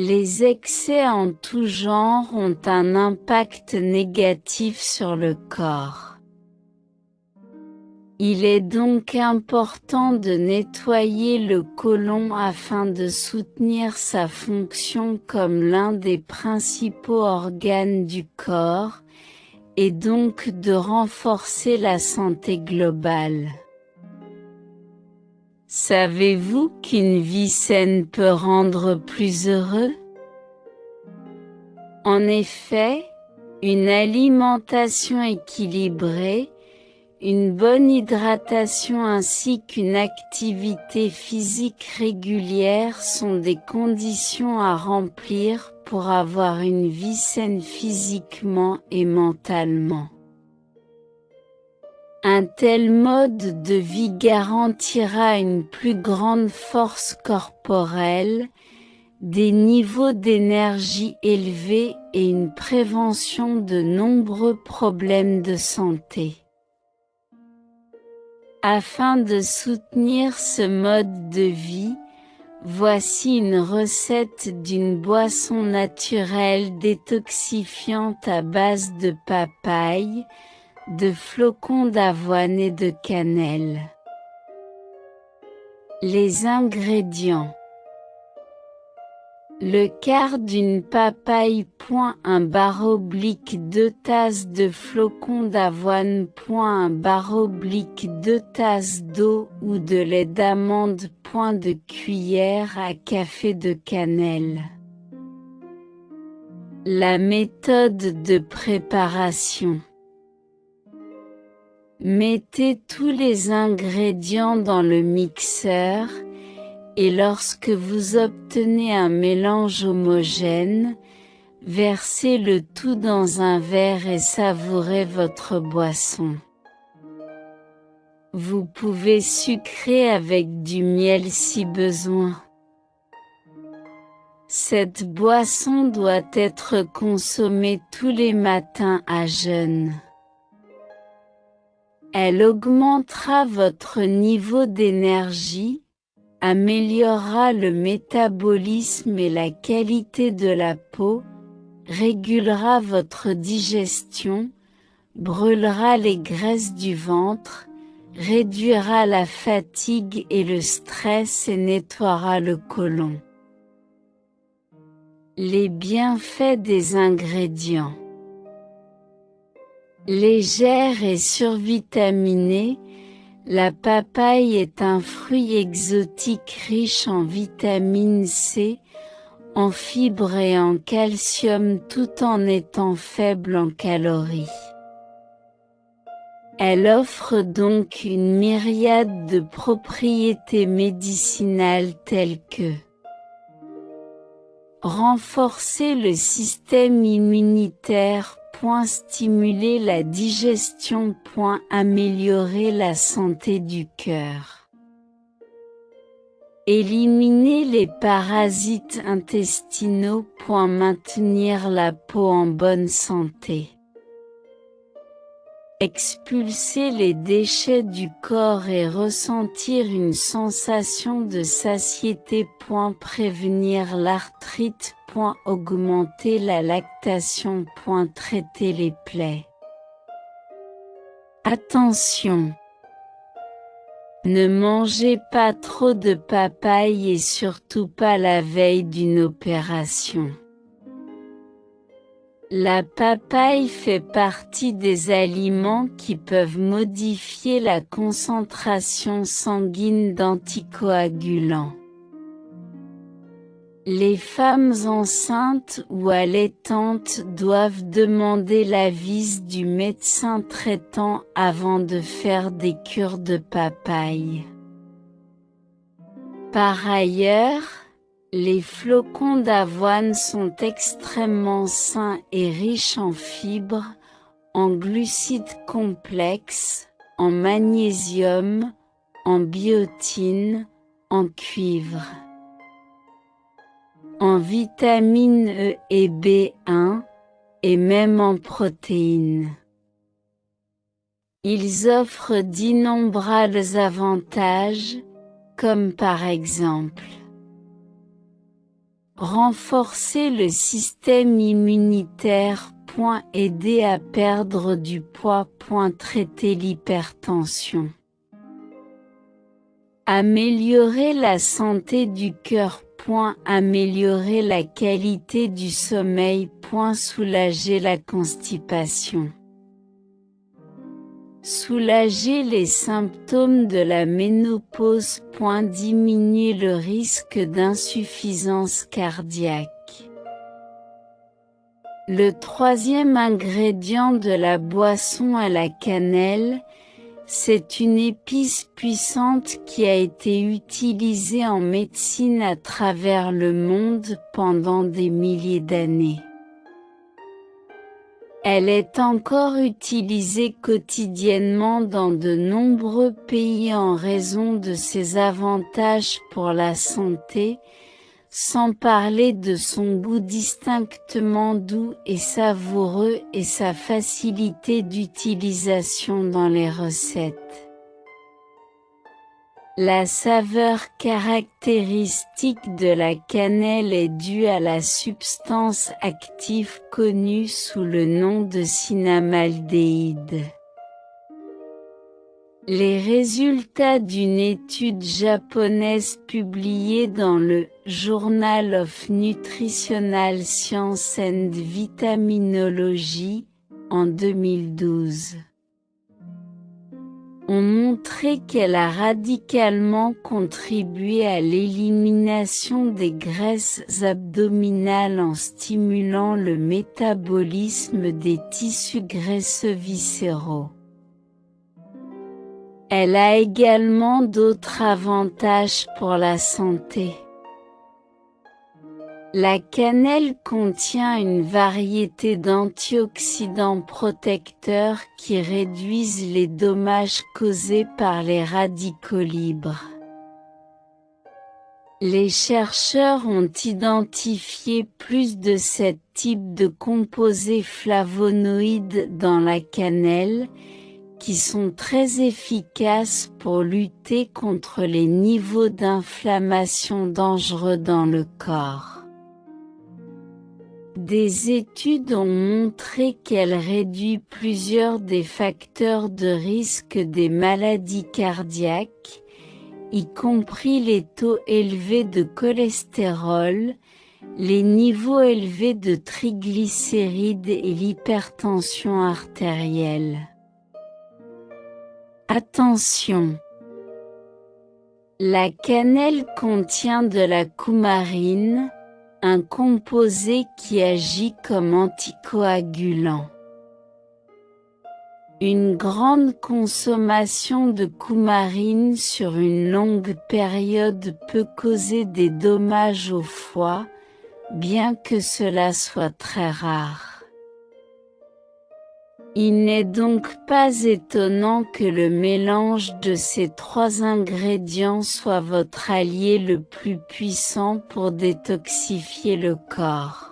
Les excès en tout genre ont un impact négatif sur le corps. Il est donc important de nettoyer le côlon afin de soutenir sa fonction comme l'un des principaux organes du corps, et donc de renforcer la santé globale. Savez-vous qu'une vie saine peut rendre plus heureux? En effet, une alimentation équilibrée, une bonne hydratation ainsi qu'une activité physique régulière sont des conditions à remplir pour avoir une vie saine physiquement et mentalement. Un tel mode de vie garantira une plus grande force corporelle, des niveaux d'énergie élevés et une prévention de nombreux problèmes de santé. Afin de soutenir ce mode de vie, voici une recette d'une boisson naturelle détoxifiante à base de papaye, de flocons d'avoine et de cannelle. Les ingrédients: le quart d'une papaye, /2 tasses de flocons d'avoine, /2 tasses d'eau ou de lait d'amande, .2 cuillères à café de cannelle. La méthode de préparation: mettez tous les ingrédients dans le mixeur, et lorsque vous obtenez un mélange homogène, versez le tout dans un verre et savourez votre boisson. Vous pouvez sucrer avec du miel si besoin. Cette boisson doit être consommée tous les matins à jeun. Elle augmentera votre niveau d'énergie, améliorera le métabolisme et la qualité de la peau, régulera votre digestion, brûlera les graisses du ventre, réduira la fatigue et le stress et nettoiera le côlon. Les bienfaits des ingrédients: légère et survitaminée, la papaye est un fruit exotique riche en vitamine C, en fibres et en calcium tout en étant faible en calories. Elle offre donc une myriade de propriétés médicinales telles que renforcer le système immunitaire, stimuler la digestion, améliorer la santé du cœur, éliminer les parasites intestinaux, maintenir la peau en bonne santé, expulser les déchets du corps et ressentir une sensation de satiété, prévenir l'arthrite, augmenter la lactation, traiter les plaies. Attention! Ne mangez pas trop de papaye et surtout pas la veille d'une opération. La papaye fait partie des aliments qui peuvent modifier la concentration sanguine d'anticoagulants. Les femmes enceintes ou allaitantes doivent demander l'avis du médecin traitant avant de faire des cures de papaye. Par ailleurs, les flocons d'avoine sont extrêmement sains et riches en fibres, en glucides complexes, en magnésium, en biotine, en cuivre, en vitamine E et B1, et même en protéines. Ils offrent d'innombrables avantages, comme par exemple Renforcer le système immunitaire. Aider à perdre du poids. Traiter l'hypertension. Améliorer la santé du cœur. Améliorer la qualité du sommeil. Soulager la constipation. Soulager les symptômes de la ménopause. Diminuer le risque d'insuffisance cardiaque. Le troisième ingrédient de la boisson à la cannelle, c'est une épice puissante qui a été utilisée en médecine à travers le monde pendant des milliers d'années. Elle est encore utilisée quotidiennement dans de nombreux pays en raison de ses avantages pour la santé, sans parler de son goût distinctement doux et savoureux et sa facilité d'utilisation dans les recettes. La saveur caractéristique de la cannelle est due à la substance active connue sous le nom de cinnamaldéhyde. Les résultats d'une étude japonaise publiée dans le Journal of Nutritional Science and Vitaminology en 2012 ont montré qu'elle a radicalement contribué à l'élimination des graisses abdominales en stimulant le métabolisme des tissus graisseux viscéraux. Elle a également d'autres avantages pour la santé. La cannelle contient une variété d'antioxydants protecteurs qui réduisent les dommages causés par les radicaux libres. Les chercheurs ont identifié plus de 7 types de composés flavonoïdes dans la cannelle, qui sont très efficaces pour lutter contre les niveaux d'inflammation dangereux dans le corps. Des études ont montré qu'elle réduit plusieurs des facteurs de risque des maladies cardiaques, y compris les taux élevés de cholestérol, les niveaux élevés de triglycérides et l'hypertension artérielle. Attention! La cannelle contient de la coumarine, un composé qui agit comme anticoagulant. Une grande consommation de coumarine sur une longue période peut causer des dommages au foie, bien que cela soit très rare. Il n'est donc pas étonnant que le mélange de ces 3 ingrédients soit votre allié le plus puissant pour détoxifier le corps.